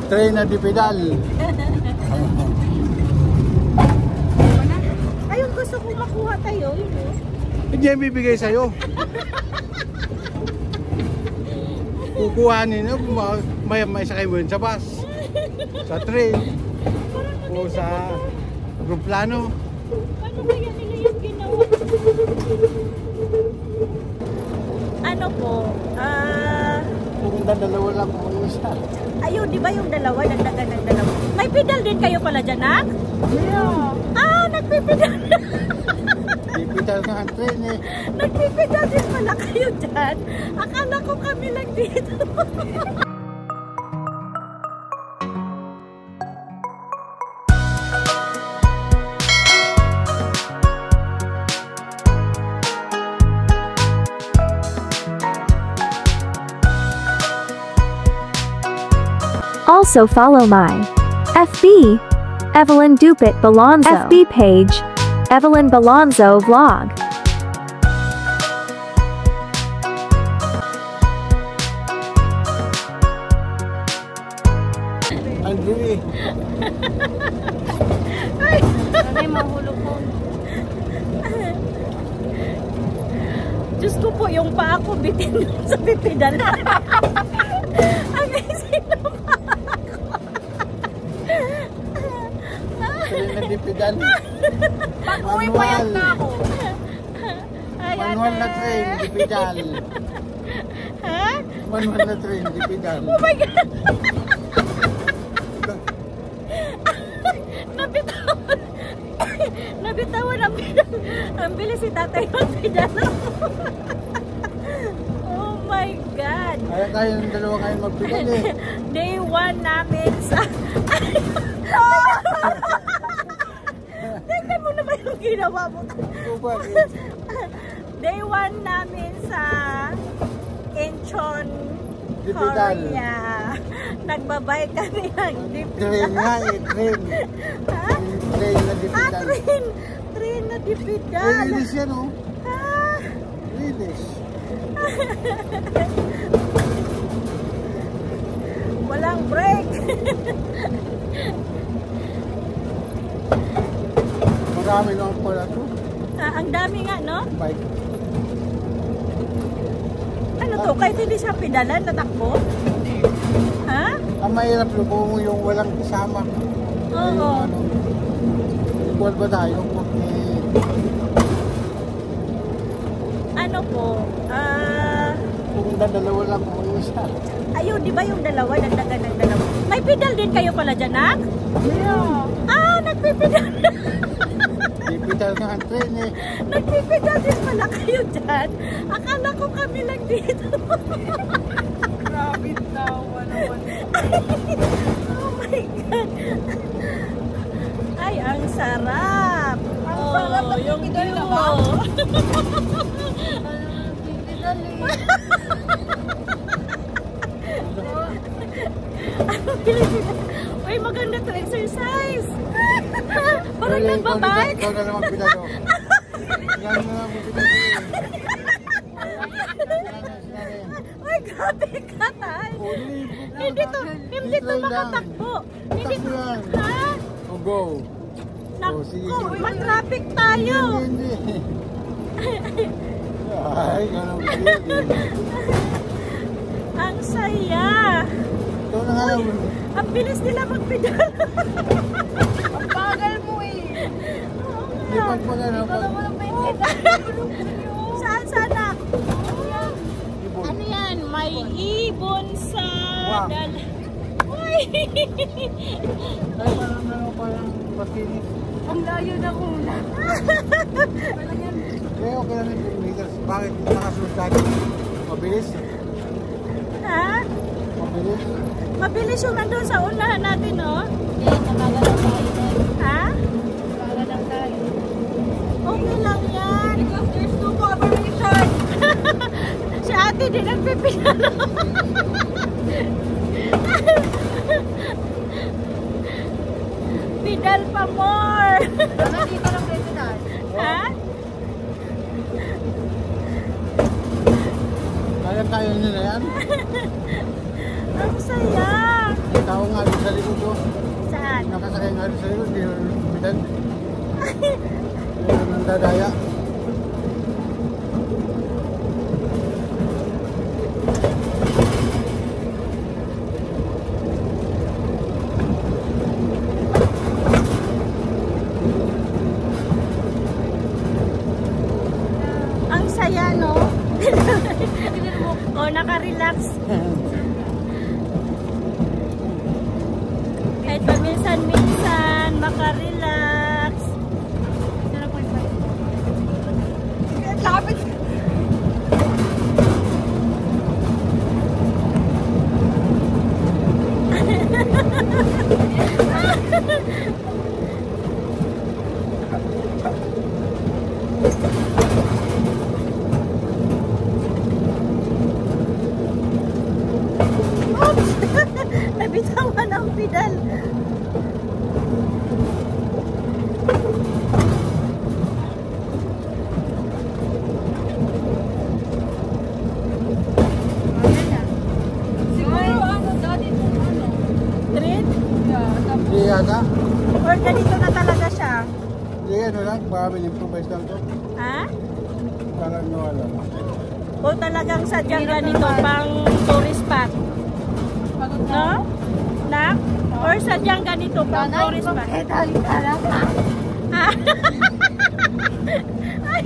Train na di pedal. Ayun, gusto ko makuha tayo. Hindi yan bibigay sa'yo. Kukuhanin nyo, may sakay mo yun sa bus, sa train, o sa aeroplano. Paano kaya nila yung ginawa? Ano po? Kung dalawa lang po yung isa. Ayun, di ba yung dalawa? Nagdagan ng dalawa. May pedal din kayo pala dyan, Nak? Yeah. Nagpipedal. Pipedal nga ang train eh. Nagpipedal din pala kayo dyan. Akala ko kami lang dito. Also follow my FB, Evelyn Dupit Balonzo, FB page, Evelyn Balonzo Vlog. Andre. Ay, mahulog ko. Diyos ko po, yung paa ko bitin sa pipedal. Ang isin ng paa ko. Train na di pedal. Pag-uwi pa yan na ako. Manual na train, di pedal. Ha? Manual na train, di pedal. Oh my God! Nabitawan. Nabitawan ang pedal. Ang bilis si tatay ang pedal. Oh my God! Kaya yung dalawa kayo magpedal eh. Day 1 namin sa... Tingnan mo naman yung ginawa mo. Day 1 namin sa Incheon, Korea. Nagbabay kami ng dipedal. Train nga eh, train. Ha? Train na di pedal. Train na dipedal. Release yan oh. Ah. Release. Walang break. Marami naman pala ito. Ang dami nga, no? Bike. Ano to? Kahit hindi siya pedalan, natakbo? Ha? Ang mahirap lubong yung walang kasama. Oo. Equal ba tayo? Ano po? Kung dalawa lang po yung isa. Ayun, di ba yung dalawa? Nagdagan ng dalawa. May pedal din kayo pala dyan, Nak? Yeah. Nagpipedal. Pipedal nga ang train eh. Nagpipedal din pala kayo dyan. Akala ko kami lang dito. Grabe tawa naman. Oh my God. Ay, ang sarap. Ang sarap ng yung pipedal na view. ba? Pipedal eh. Uy, maganda to exercise. Parang nagbabike. Ikaw na naman pinalo. Ikaw na naman pinalo. Ay, grabe ka, Tay. Hindi to makatakbo. Hindi to. Ha? Oh, go. Naku, mag-traffic tayo. Hindi. Ay, ganun pinalo. Ang saya. Ikaw na nga naman. Ang bilis nila magpedal. Ang bagal mo eh. Lipat mo na Ikaw naman ang may Saan, Nak? Ano yan? May ibon sa dal... Uy! Ay, parang pasinis. Ang layo na una. Eh, okay lang yung kilometers. Bakit nakasunod tayo? Mabilis? Ha? Mabilis? Mabilis yung nandun sa unahan natin, no? Hindi, nagagalang tayo. Ha? Nagagalang tayo. Okay lang yan. Because there's no cooperation. Si ate din nagpipinalo. Pedal pa more. Ano dito lang pedal? Ha? Kaya tayo nila yan. Ang saya. Ikaw nga ano sa'yo, hindi mo lumitan. Hindi mo nandadaya. Ang saya, no? O, naka-relax. Kahit paminsan-minsan, maka-relax. Lapit. Oops! Nabitawan ang pedal. Siguro ano, dati kung ano. Treat? Yeah, tapos Hindi yata. Or ganito na talaga siya? Hindi ano lang, baka min-improvise lang to. Ha? Para nyo alam. O talagang sadyang ganito pang tourist spot? pagod na. No? Na? Or sadyang ganito pang Nanay, tourist spot? bakit lang ha? Ah. Ay,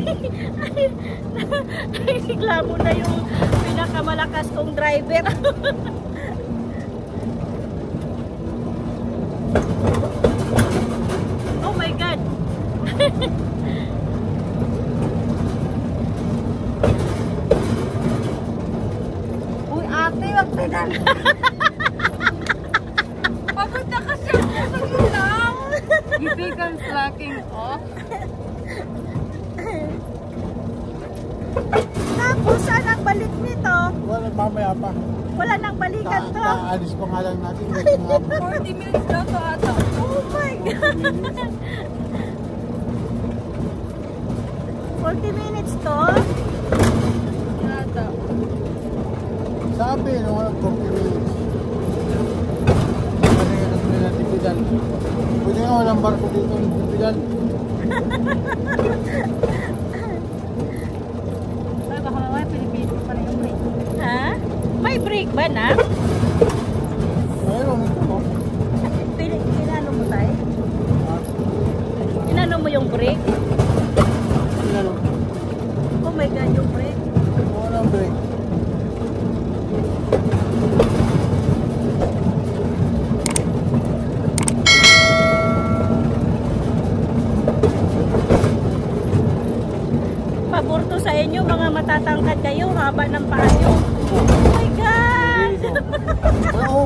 reklamo na yung pinakamalakas kong driver. Oh my God. Uy, ate, wag pedal. Pagod na kasi ako sa lang. You think I'm slacking off? Tapos, saan ang balik nito? Wala, mamaya pa. Wala nang balikan to. Kaalis pa nga lang natin. Wait nga pa. 40 minutes daw to ata. Oh my God. 40 minutes to? Yata. Sabi, no, 40 minutes. Kasi nga nasa nila tipidal. Pwede nga walang barko dito, tipidal. Ay, baka mamaya Pilipino pa rin yung break. Ha? May break ba na? Mayroon ito. Inano mo tayo? Inano mo yung break? Ano? Oh my God, yung break. Walang break. Pabor to sa inyo, mga matatangkad kayo, haba ng paa nyo. Oh my God! Oo,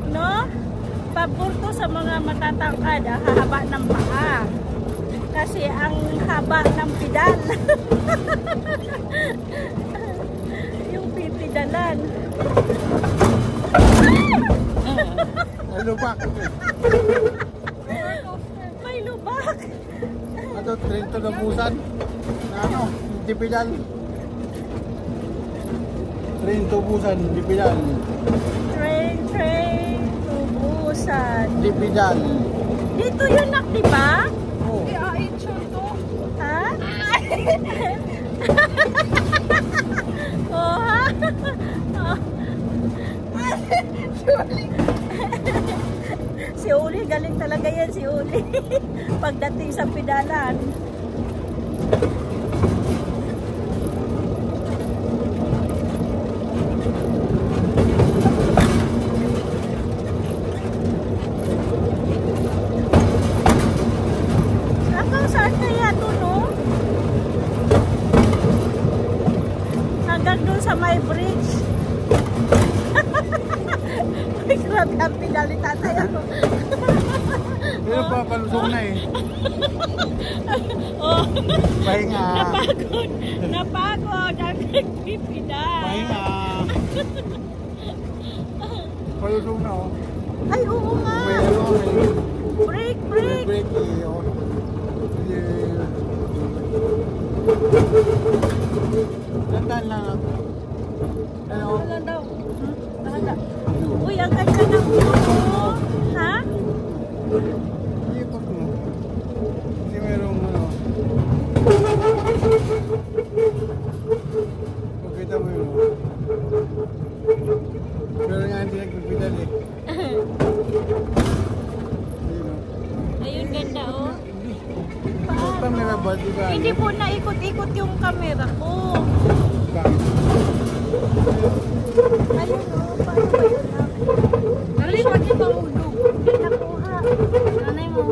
No? Pabor to sa mga matatangkad, haba ng paa. Kasi ang haba ng pedal. Yung pipidalan. Ano ba? May lubak. Ano, train to Labusan? Na ano, tipidal. Train to Busan, tipidal. Train, tubusan. Tipidal. Dito yun, nak, diba? Oo. Ay, aitsyon to. Ha? Oh, ha? Oh. Si Uli, galing talaga yan si Uli. Pagdating sa pedalan. Hanggang saan kaya ito, no? Hanggang doon sa may bridge. Ay, grabe ang pedal ni tatay ako. Pero papalusong na eh. Oh, Pahinga. napagod. Napagod ang nagpipedal. Pahinga. Palusong na oh. Ay, oo nga. May ano, may Break, break. break eh. Oh. Yeah. Tandaan lang ako. Ano? Wala daw. Bahala. Uy, ang ganda ng ulo. Ha? Ikot mo. Kasi merong ano. Kung kita mo yun. Pero nga hindi nagpipidal eh. Ayun, oh. Ayun, ganda oh. Yung camera ba, di ba? Hindi po naikot-ikot yung camera ko. Bakit? Ayun oh, paano ba yun? Dali, pag yung mahulog. Hindi nakuha. Nanay mo.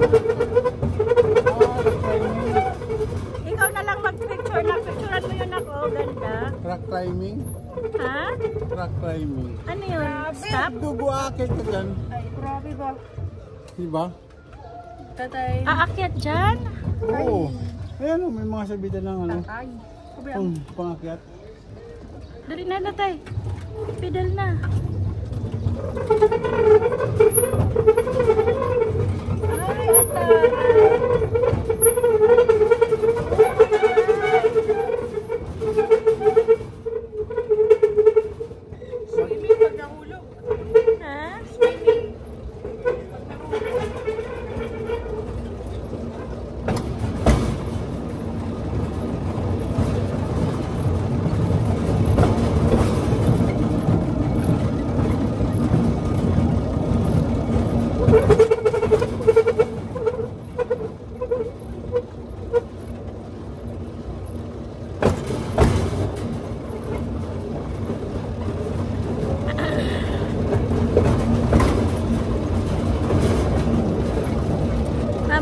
Ikaw na lang mag-picture. Nag-picturean mo yun ako. Ganda. Rock climbing? Ha? Rock climbing. Ano yun? Stop? Bubuakit ka dyan. Ay, grabe ba? Diba? Tatay. Aakyat dyan? Oo. Ayan o, may mga sabitan ng ano. Ay. Pangakyat. Dali na natay. Pedal na. Ay, atay. Swimming pag nahulog. Ha?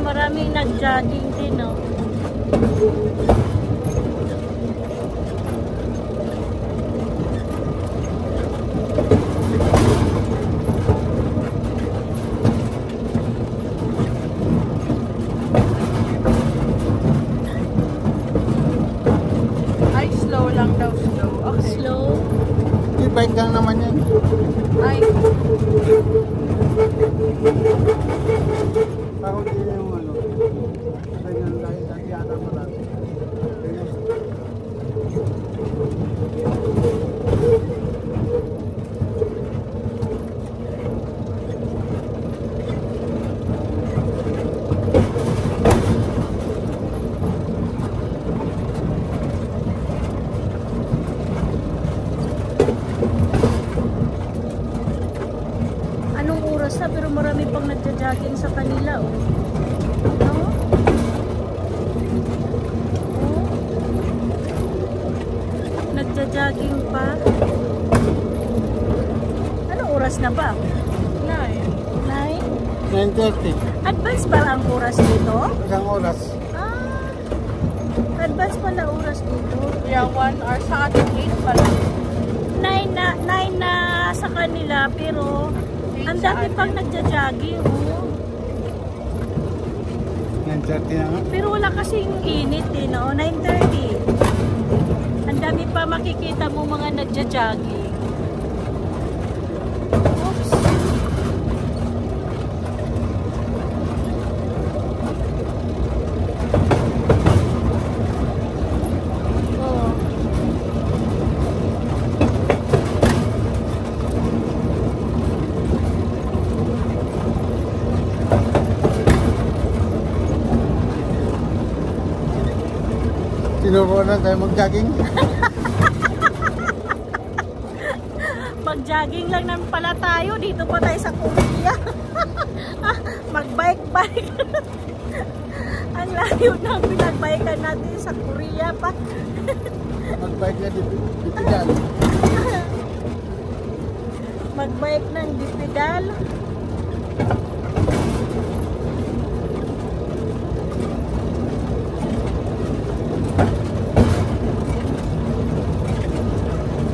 Maraming nag-jogging din, no? Ay, slow lang daw, slow. Okay. Slow. E-bike lang naman yan. Ay, Ako din yung ano. Ganyan dahil dati yata marami. Anong oras na pero marami pang nagja-jogging sa kanila, oh. No? Oh. Nagja-jogging pa. Anong oras na ba? 9? 9:30. Advance ba ang oras dito? Isang oras. Ah, advance pala oras dito. yeah, 1 hour sa ating 8 pala. 9 na sa kanila pero ang dami pang nagja-jogging, oh. 9:30 na nga. Pero wala kasing init eh, no? 9:30. Ang dami pa makikita mo mga nagja-jogging. Oops. Oh. Tinuro na tayo mag-jogging. Mag-jogging lang naman pala tayo. Dito pa tayo sa Korea. Mag-bike-bike. Ang layo ng pinag-bikean natin sa Korea pa. Mag-bike na dito dyan. Mag-bike ng dipedal.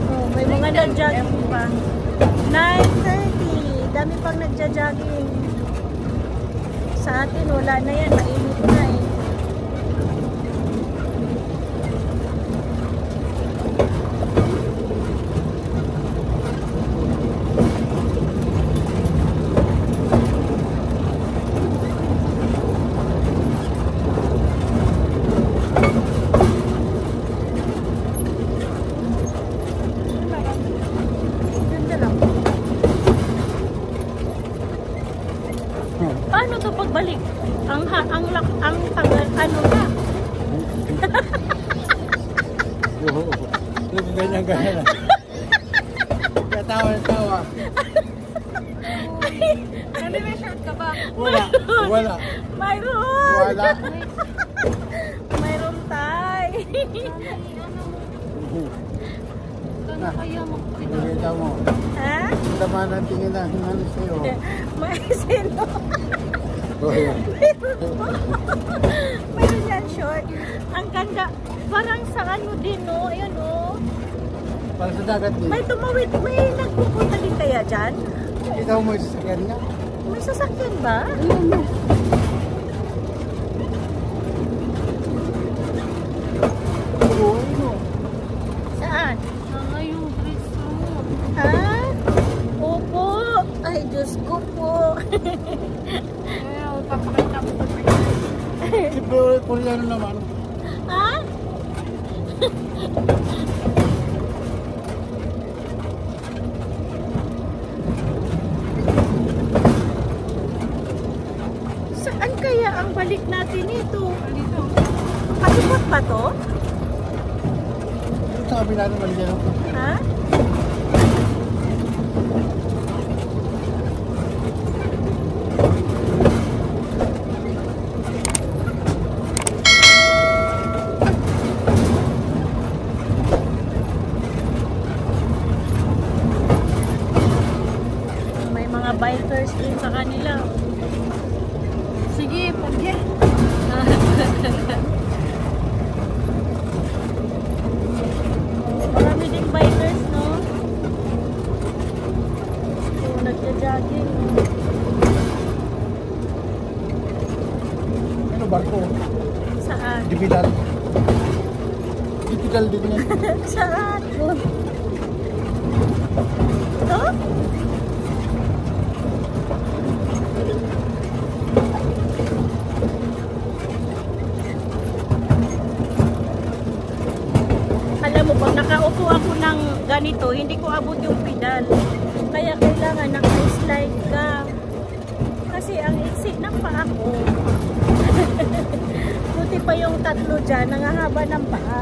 Oh, may mga nag-jogging pa. 9:30. Dami pang nagja-jogging. Sa atin, wala na yan. Mainit na eh. balik. Ang tagal, ano na. Oo. Ganyan. Tawa. Ano may short ka ba? Wala. Mayroon. Mayroon tayo. Ano kaya magpapita? Nakita mo. Ha? Tama na tingin na ano sa'yo. May sino? Oh, yan. Mayroon yan short. Ang ganda. Parang sa ano din, no? Ayan, no? Para sa dagat din. May tumawid. May nagpupunta din kaya dyan? Kita mo yung sasakyan niya. May sasakyan ba? Oo, ano? Saan? Sana yung dress mo. Ha? Opo. Ay, Diyos ko po. Pero papakita ko sa Siyempre, Koreano naman. Ha? Saan kaya ang balik natin ito? dito. Patikot ba to? Sabi na naman dyan. Ha? May mga bikers din sa kanila. Sige, pagye. Marami ding bikers, no? So, nagja-jogging. Ano barko? Saan? Dipital. Dipital din yan. Saan? Ito? Alam mo, pag nakaupo ako ng ganito, hindi ko abot yung pedal. Kaya kailangan naka-slide ka. Kasi ang iksi ng paa ko. Buti pa yung tatlo dyan, nangahaba ng paa.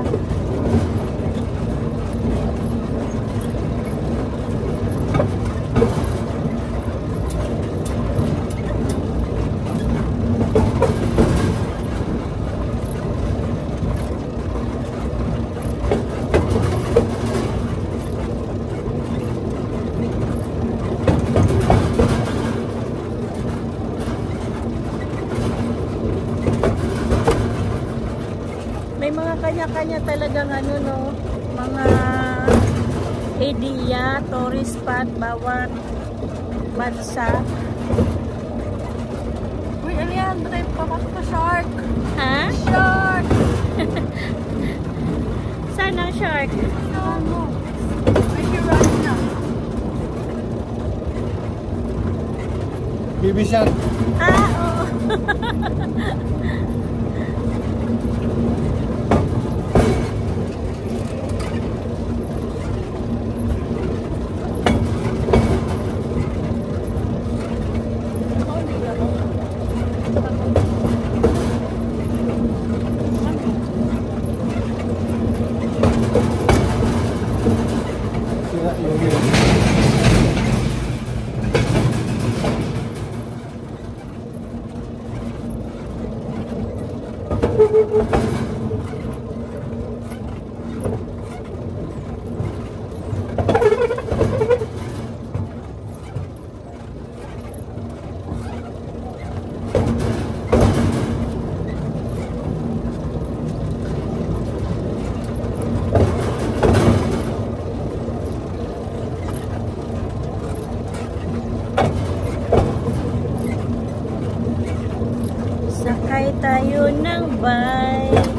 May mga kanya-kanya talagang ano, no, mga idea, tourist spot, bawat bansa. Uy, ano yan? Drive pa ako sa shark. Ha? Shark! Saan ang shark? Ano? Ay, shark na. Baby shark. Ah, oo. Sira yung Sakay tayo ng bike.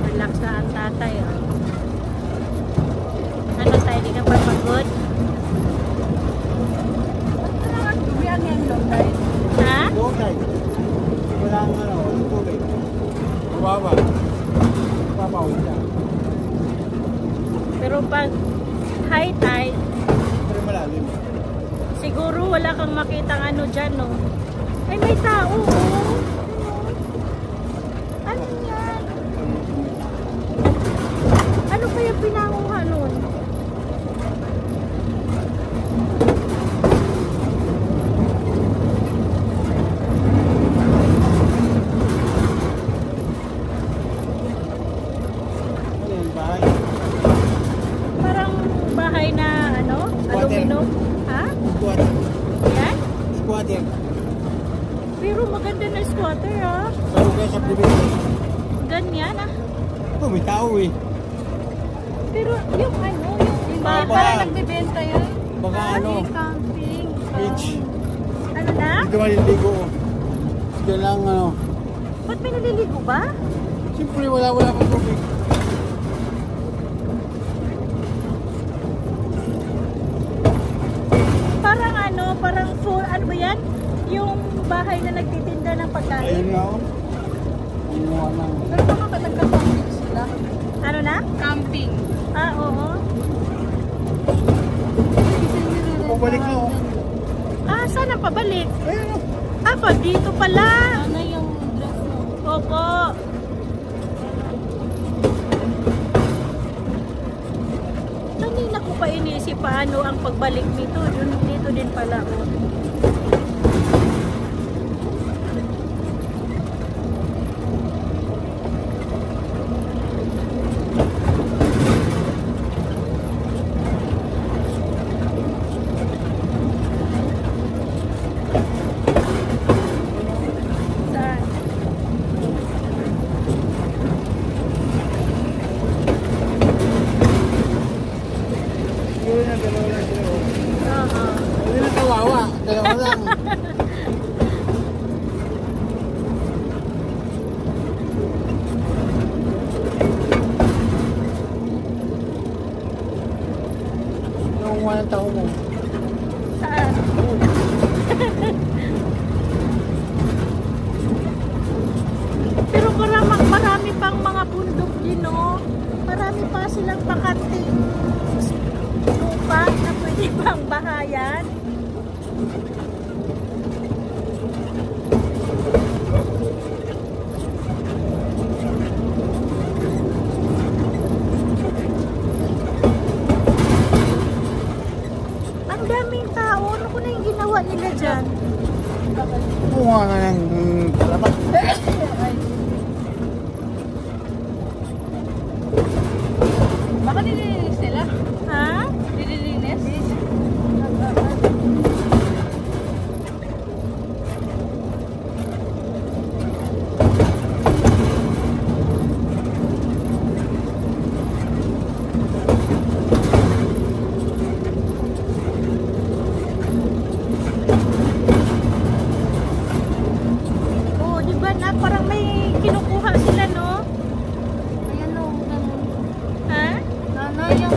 Relax na ang tatay. Oh. Ano tayo, di ka pa pagod? Yan yan yung guys. Ha? okay. Wala ang ano, walang tubig. Kawawa. wala kang makitang ano dyan, no? Ay, may tao, oh. Ano yan? Ano kaya pinanguha nun? Ano yung bahay? Parang bahay na, ano? Aluminum. Ha? Squatter. Yan? Squatter. Pero maganda na squatter, ah. Saan kayo sa Pilipinas? Ganyan, ah. Ito, may tao eh. Pero yung ano, yung Baka- bahay. Nagbibenta yan. Baka ano, Camping. beach. Ano na? Dito maliligo. Dito lang ano. Ba't may naliligo ba? Siyempre wala pang tubig. Parang ano, parang full, ano ba yan? Yung bahay na nagtitinda ng Ayun pagkain. nga oh. Ang mukha ng... Pero baka nagka-camping sila. Ano na? Camping. Ah, oo. Pabalik na oh. Ah, saan ang pabalik? Ayun oh. Ah, pa, dito pala. Ano yung dress mo? Opo. Kanina ko pa inisip paano ang pagbalik nito. Dito din pala. Oh. Saan? Siguro na dalawa lang sila oh. Oo. Hindi na kawawa. Dalawa lang. Yung walang tao mo. Saan? Pero marami pang mga bundok din, no? Marami pa silang bakanting lupa na pwede pang bahayan. Ang daming tao. Ano ko na yung ginawa nila dyan? Mukha nga ng kalabat. Baka nililinis nila. Ha? Nililinis? Oo, di ba na? Parang may kinukuha sila, no? Ayan o. Ha? Nanay yung...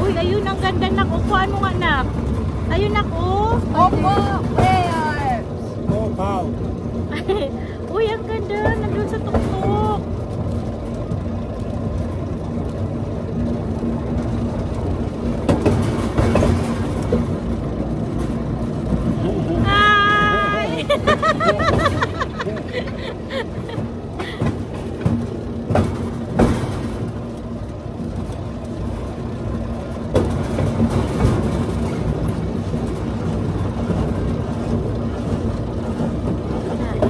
Uy, ayun ang ganda na. Kukuhaan mo nga, nak. Ayun, ako. Opo! Prayers! Oh, wow. Uy, ang ganda. Nandun sa tuktok. Hi!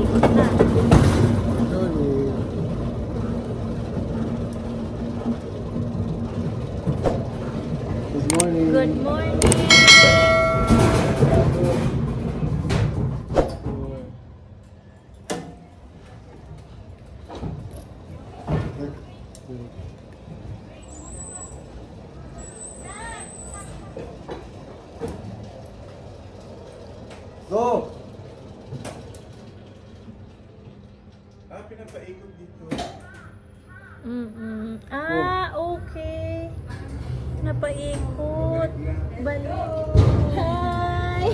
Ikot na. Sorry. Good morning. Good morning. Go! Pinapaikot dito. Ah, okay. Napaikot. Balik. Hi!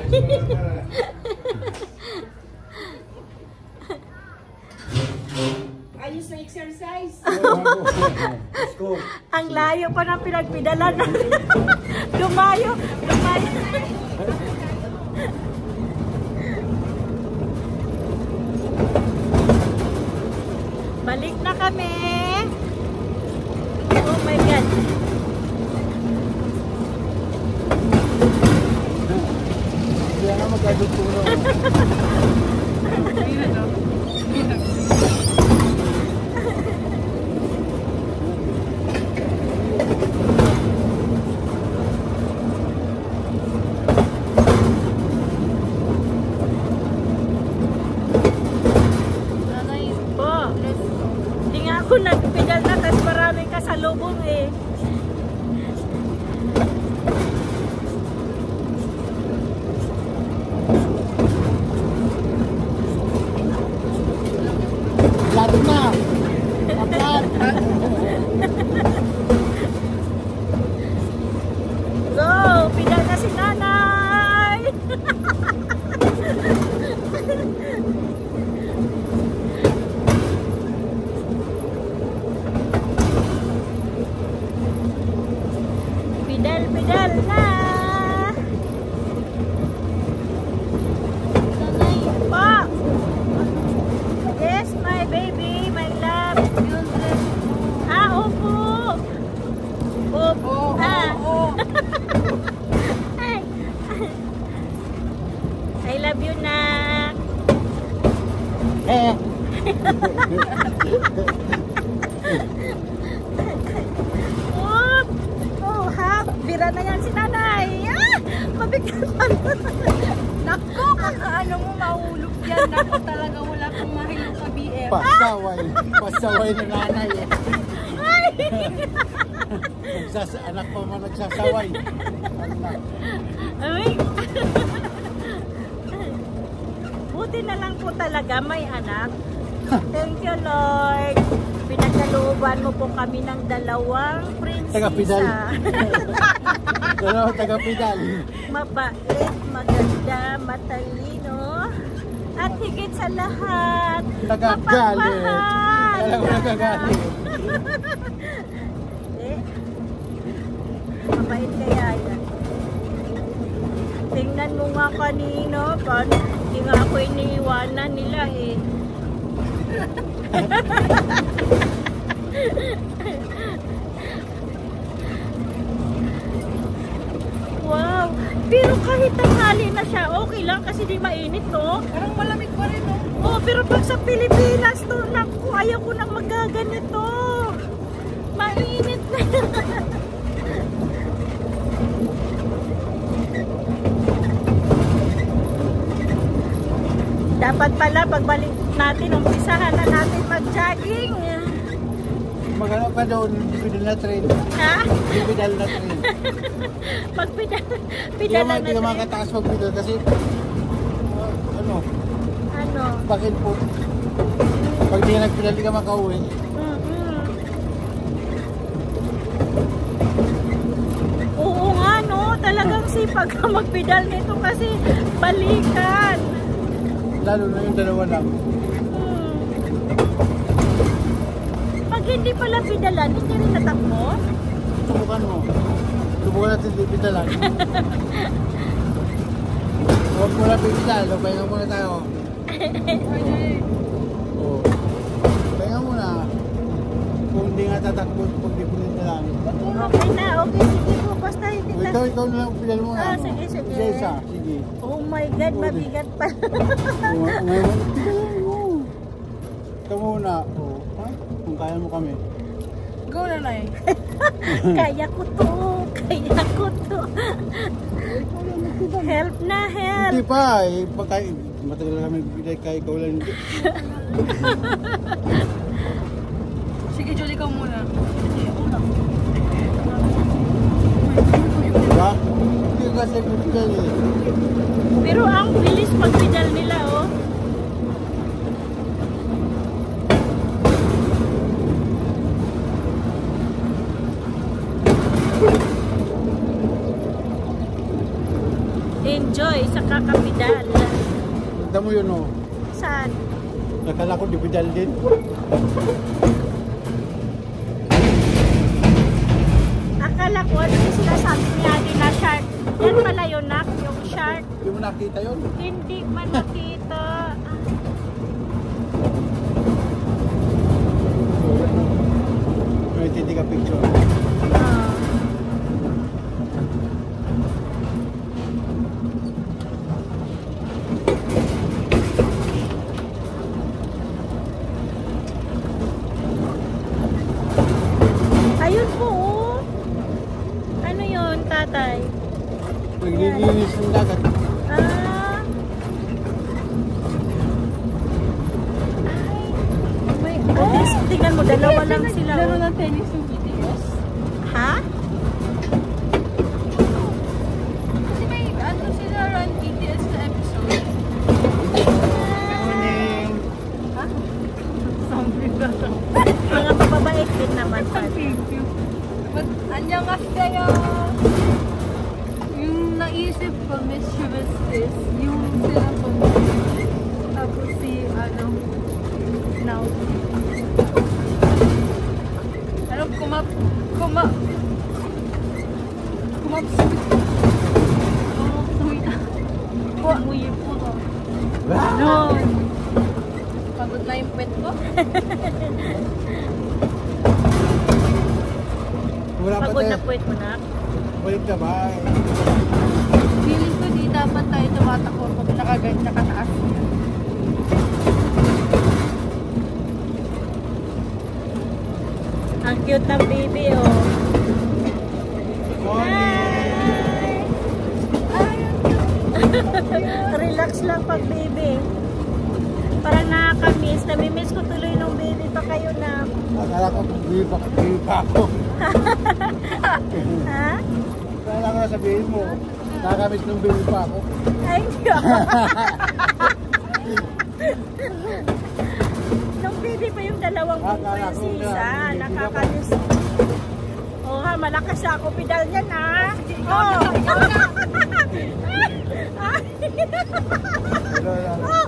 exercise. Ang layo pa ng pinagpidalan. Lumayo. Balik na kami. Oh my God. Kaya nga magkadutulong. Po. Hindi nga ako nagpidal na kasi maraming kasalubong eh. Lato na! Aplat! Go! Pidal na si nanay! Pidal na! Nanay pa! Yes, my baby, my love. Opo. Opo. Ay. I love you, Nak. Oop. Oh, hap. Bira na yan si nanay. Mabigat pa. Nako, kakaano mo mahulog yan. Nako talaga wala kang mahilong sa BF. Pasaway na nanay eh. Anak pa man nagsasaway. Anak. Ay. Buti na lang po talaga may anak. Thank you, Lord. Pinagkalooban mo po kami ng dalawang prinsesa. Taga-pidal. Dalawa taga-pidal. Mabait, maganda, matalino, at higit sa lahat, Nagagalit. mapagmahal. Alam ko nagagalit. Eh, mabait kaya yan. Tingnan mo nga kanino, hindi nga ako iniiwanan nila eh. Wow! Pero kahit tanghali na siya, okay lang kasi di mainit, no? Parang malamig pa rin, no? Oh, pero pag sa Pilipinas, to, naku, ayaw ko nang magaganito. Mainit na. Dapat pala, pagbalik natin, umpisahan na natin mag-jogging. Maghanap ka doon, bibidal na train. Ha? Bibidal na train. Pagpidal, Hindi pidalan naman na. makataas magbidal kasi Ano? bakit po? Pag di ka nagpidal, di ka makauwi. Oo nga, no? Talagang sipag ka magpidal nito kasi balikan. Lalo na yung dalawa lang. Pag hindi pala pidalan, hindi rin natakbo? Subukan mo. Subukan natin di pidalan. Huwag mo lang pipidal. Pahinga muna tayo. Oo. Pahinga muna. Kung hindi nga tatakbo, kung di pinidalan. Okay na, okay. Sige po, basta hindi na. Ikaw na lang pidal muna. Ah, sige, sige. Isa-isa. Sige. Oh my God, mabigat pa. Ikaw muna. Oo. Ha? Kung kaya mo kami. Go na, Nay. Kaya ko to, kaya ko to. Help na, help. Hindi pa eh. Matagal na kami bigay kay ikaw lang. Sige, Julie, ikaw muna. Diba? Hindi ka kasi bigay eh. Pero ang bilis magpidal nila, oh. Enjoy sa kakapidal. Tignan mo yun oh. Saan? Nakala ko di pedal din. akala ko ano yung sinasabi niya din na shark. Yan pala yun, nak, yung shark. Hindi mo nakita yun? Hindi man nakita. May titig ka picture. Ah. Ayun po, oh. Ano yun, tatay? Naglilinis ng dagat. Ah. Ay. At least, tingnan mo, dalawa lang sila. Laro Oh. ng tennis yung videos. Ha? Kasi may ano sila run BTS na episode. Morning! Ha? Something ba ito? Mga mababait din naman pala. Thank you. But, 안녕하세요. Yung naisip ko, mischievous is, yung sila po. Tapos si, ano, now. Ano, Umuwi po ko. No. Pagod na yung pet ko. Wala pa Pagod na tayo. puwet mo na. Balik ka ba? Feeling ko di dapat tayo tumatakbo pag nakataas. Ang cute ng baby, oh. Morning! Relax lang pag baby. Parang nakakamiss. Namimiss ko tuloy nung baby pa kayo na. Akala ko bili pa ako. Ha? Akala ko sabihin mo. Nakakamiss nung bili pa ako. Ay, hindi ako. Nung baby pa yung dalawang prinsesa. Nakakamiss. Oh, ha, malakas ako pedal niyan, ha? Oh. Oh.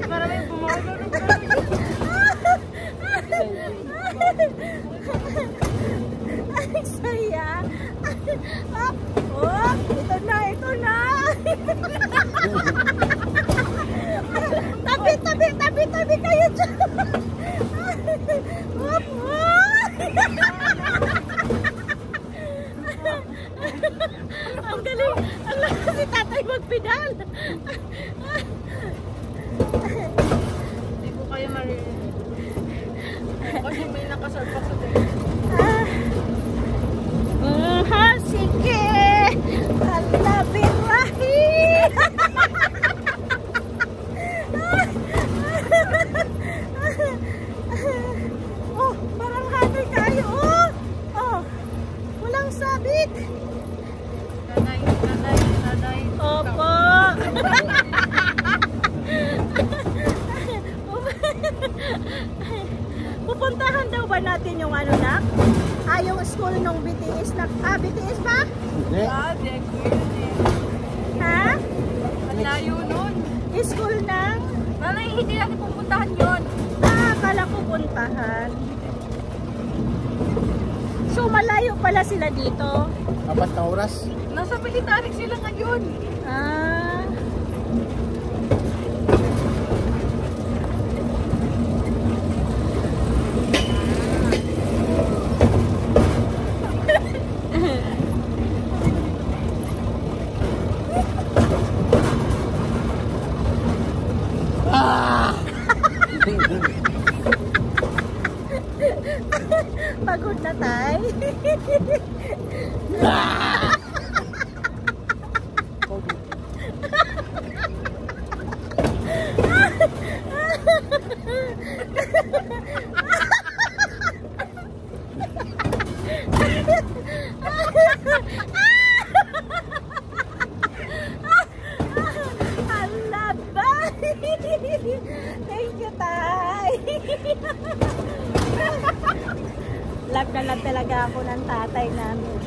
Para may bumawag. Ay, saya. Oh, ito na, ito na. Tabi kayo dyan. Wop, wop. Ang galing. Ang lakas si tatay magpedal. Hindi ko kayo marinig. Kasi may nakasalpak sa tayo. Ha, sige. Ala, birahi. Oh, parang hanay tayo. Oh, walang sabit. Nanay. Opo. Pupuntahan daw ba natin yung ano na? Yung school nung BTS na. BTS ba? Hindi. Dek, yun eh. Ha? Ang layo nun. School ng? Nanay, hindi natin pupuntahan yun. Akala ko puntahan. So, malayo pala sila dito. 4 na oras. Nasa military sila ngayon. Ah. Pagod na tay. Thank you, tay. Love na love talaga ako ng tatay namin.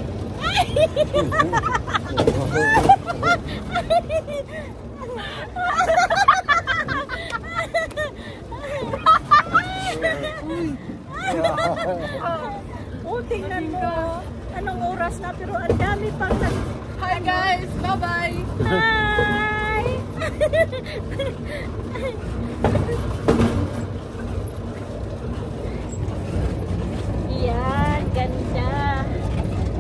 oras na pero ang dami pang Hi guys! Bye-bye! Hi! Yan, ganda.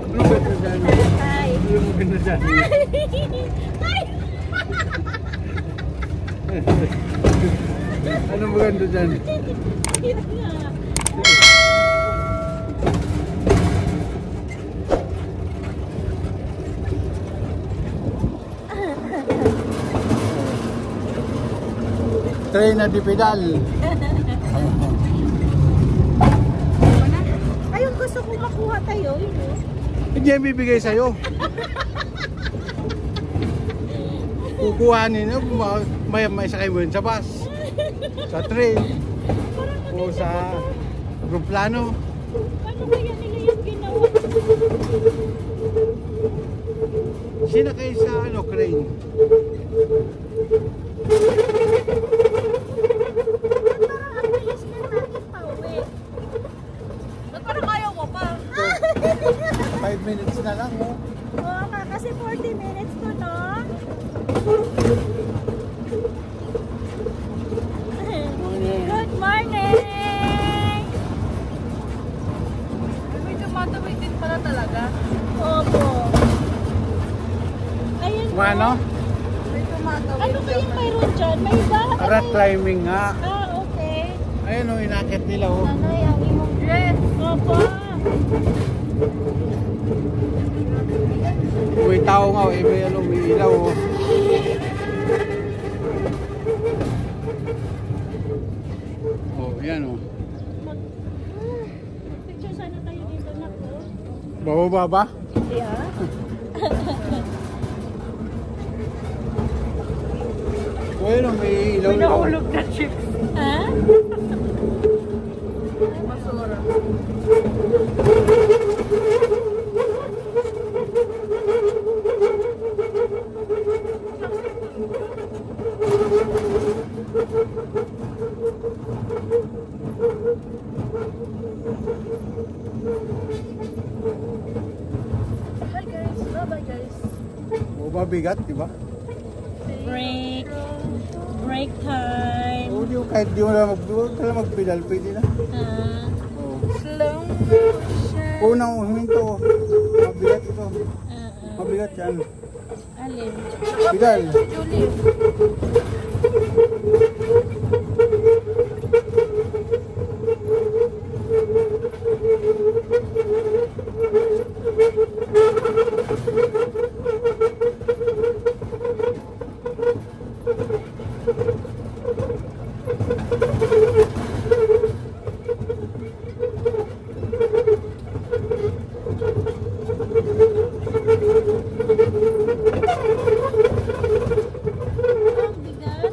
Ano ba ito dyan? Hi! Ano mo ganda dyan? Hi! Ano mo ganda dyan? Yun nga. Tray na di pedal. Ayun, gusto ko makuha tayo. Yun, eh. Hindi yan bibigay sa'yo. Kukuhanin nyo, may sakay mo yun sa bus, sa train, o sa aeroplano. Paano kaya nila yung ginawa? Sinakay sa crane. Parang ang bilis na natin pauwi. Ba't parang ayaw mo pa? 5 minutes na lang, oh. Oo nga, kasi 40 minutes to, no? Good morning! Medyo matawid din pala talaga. Opo. Ayun po. Ano? Medyo matawid. Ano kayang mayroon dyan? May bahay. Rock climbing nga. Okay. Ayun, oh, inakit nila, oh. Nanay, ang imong dress. Opo. May tao nga, oh. May, may ilaw, oh. Oh, yan, oh. Picture sana tayo dito na po. Bababa ba? Hindi ah. Oh, yun, oh, may ilaw. Pinahulog na chips. Ha? Masura. Hi guys! Bye-bye guys! Oh, mabigat, di ba? Break. Break time. Oh, di, kahit di mo na magpedal, pwede na. Oh. Slow motion! Unang huminto, oh. Mabigat ito. Mabigat yan. Alin? Pedal. Si Julie. Ang bigat.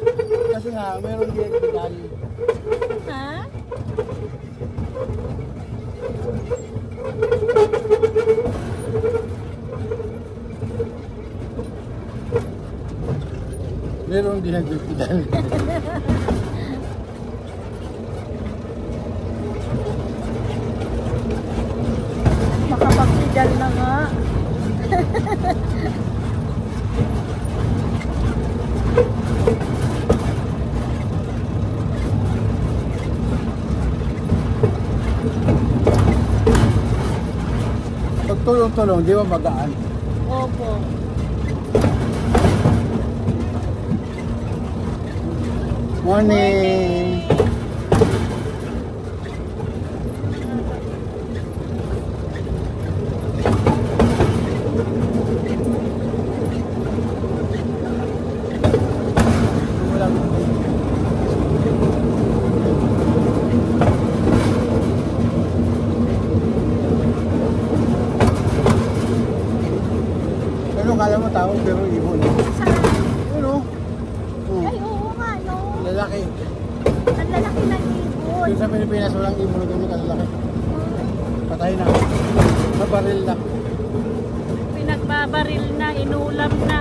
Kasi nga, meron din pedal. Ha? Meron din nagpipedal. Makapagpidal na nga. Pag tulong-tulong, di ba magaan? Opo. Morning! Ano kala mo tao pero ibon? Saan? Ano? Ay, oo nga, no? Lalaki. Ang lalaki ng ibon. Yung sa Pilipinas walang ibon na ganun kalalaki. Patay na. Sa baril na. Pinagbabaril na, inulam na.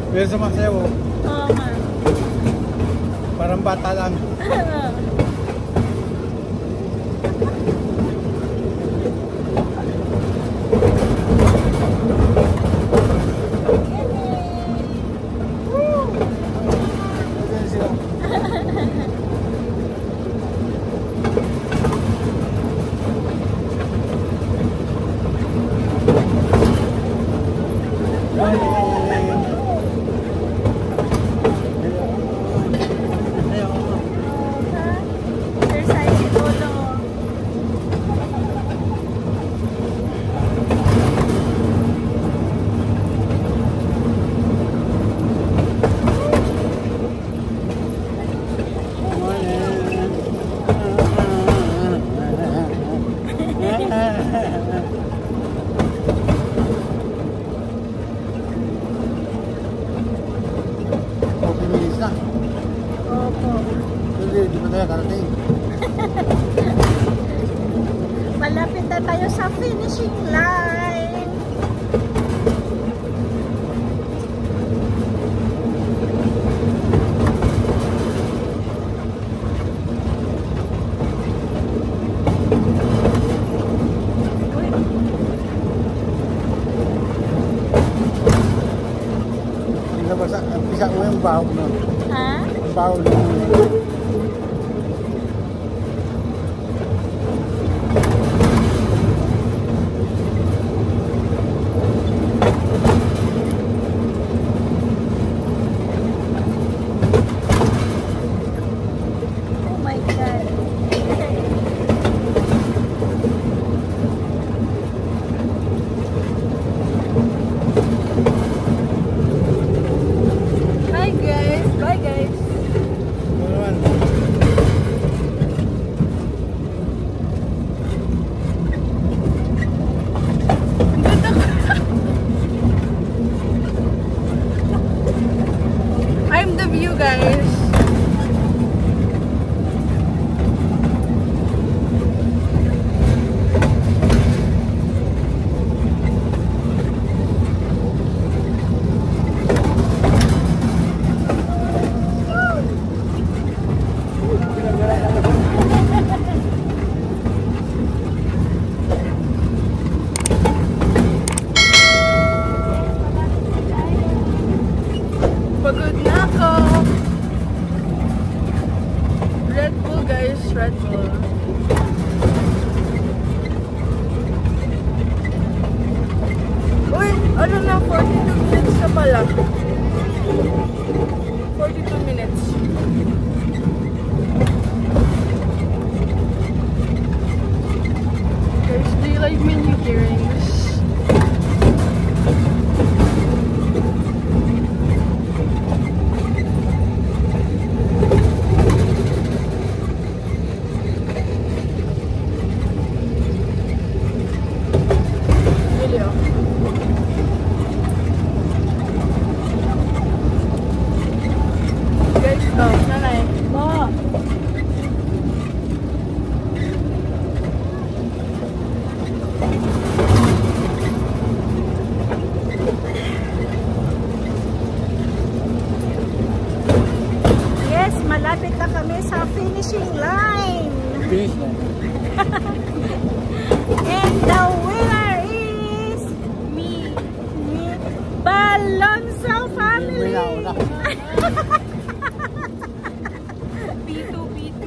Pero sa masayaw, Oo nga. Yung bata lang. Ayan sila. Exercise si Lolo. Okay, bilis na. Opo. Hindi pa tayo karating. Malapit na tayo sa finishing line. Bisa ko yung baho na. Ha? Baho na. Oh my God. Hi guys. Bye guys. Ano naman? I'm the view guys. Pagod na ako. Red Bull guys, Red Bull. Uy, ano na, 42 minutes na pala. 42 minutes. Guys, do you like my new earrings? Video. Guys, oh, nanay. Bo. Yes, malapit na kami sa finishing line. Bilis na. And the winner is me, Balonzo family. Una. P2, P2.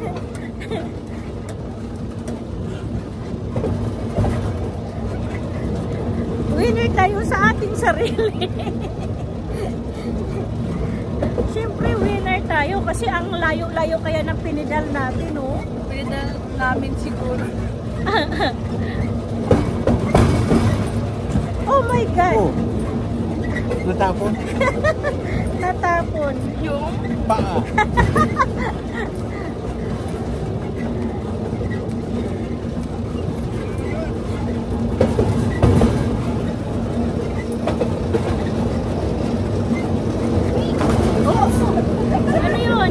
Winner tayo sa ating sarili. Siyempre winner tayo kasi ang layo-layo kaya ng pinidal natin, oh. Pinidal namin siguro. Oh my God! Oh. Natapon? Natapon. Yung Paa. Ano yun?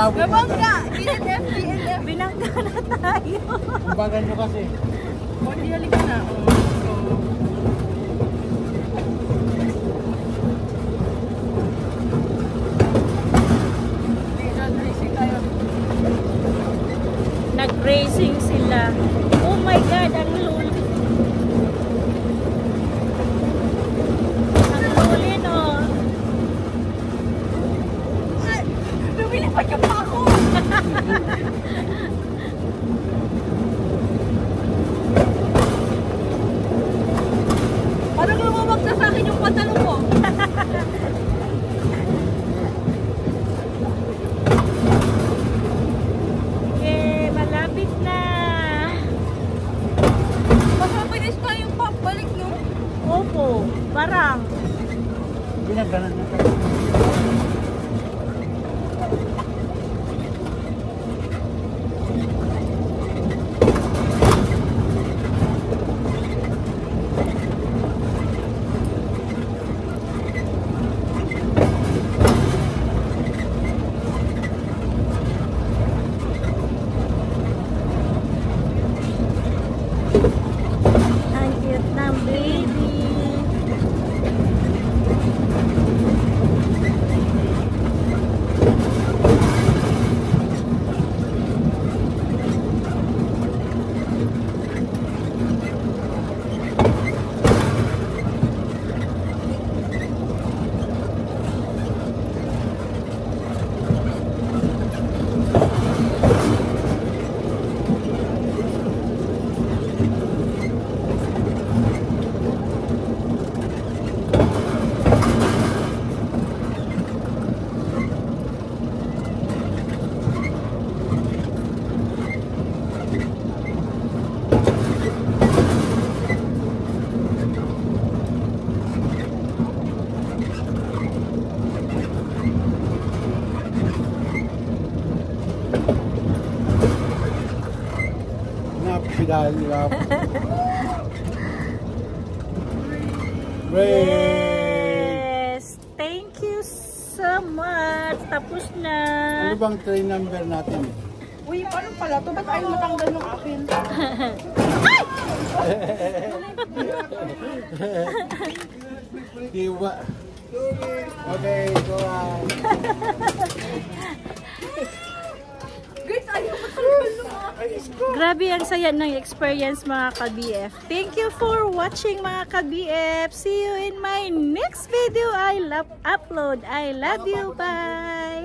Nabangga! BNF, BNF. Binangga na tayo. Bagan nyo kasi. O, di halika na. Amazing sila. Oh my God, ang lul. Ang lulin, oh. Ay, lumilipad yung pa ako. Parang lumabag na sa akin yung pantalon ko. Okay, malapit na. Mabilis tayong pabalik, no? Opo, parang. Ginaganan na. Ang cute ng baby. Napidalap. Great. Yes! Thank you so much. Tapos na. Ano bang train number natin? Uy, paano pala to? Ba't ayaw matanggal ng akin? Diwa. Okay, go on. Guys, ayaw matanggal ng akin. Grabe ang saya ng experience mga ka-BF. Thank you for watching mga ka-BF. See you in my next video I upload. I love you. Bye!